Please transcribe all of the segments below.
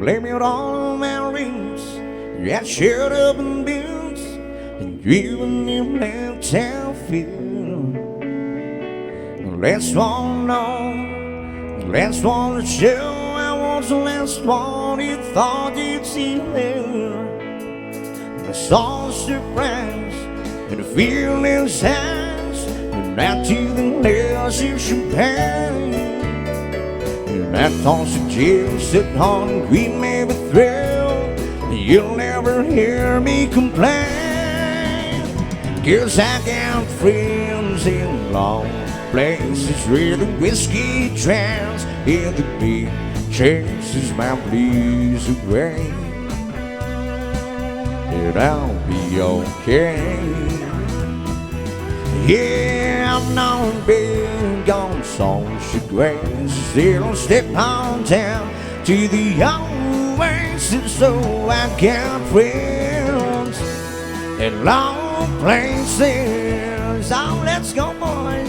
Blame it on my rings. You got shut up and bills, and driven in that town field. Last one on, last one to show. I was the last one you thought you'd see there. I saw the surprise and the feelings eyes, and not to the last you should pay. And I tossed the jail, sit on and green maybe thrill. You'll never hear me complain, 'cause I got friends in long places where the whiskey drowns in the beat, chases my blues away. And I'll be okay. Yeah, I'm not big on social grace. Still step on down to the oasis, so I got friends in long places. Oh, let's go, boys.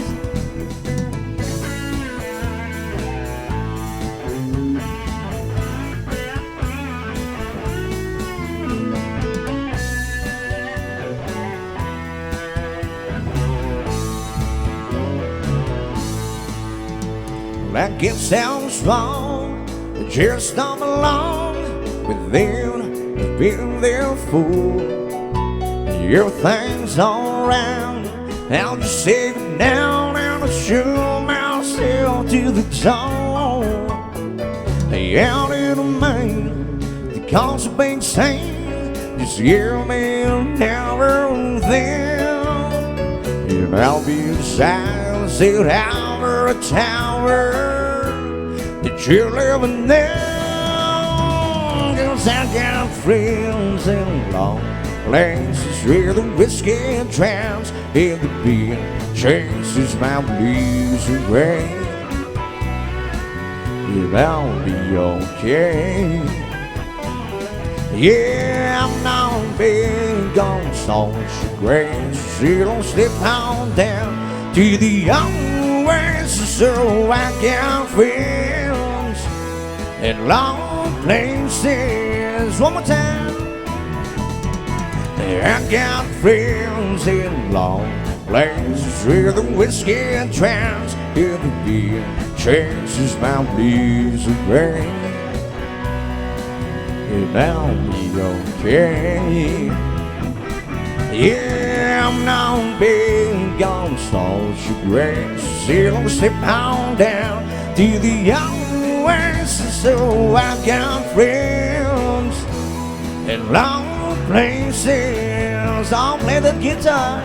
Like it sounds wrong, just come along with them, I've been there for. Everything's alright, I'll just take it down and I'll show myself to the tone. Out in the main, the cause of being sane, just hear me never then. And I'll be beside, sit over a tower that you're living there. 'Cause I got friends in long places where the whiskey drowns in the beer, chases my blues away. And I'll be okay. Yeah, I'm not big on social grace. It'll slip on down to the oasis, so I got friends in long places. One more time. I got friends in long places where the whiskey drowns in the beer, chases my blues away. And I'll be okay. Yeah, I'm not big on social grace. It'll slip on down to the oasis, so I got friends in long places. I'll play the guitar.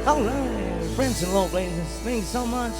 All right, friends in low places, thank you so much.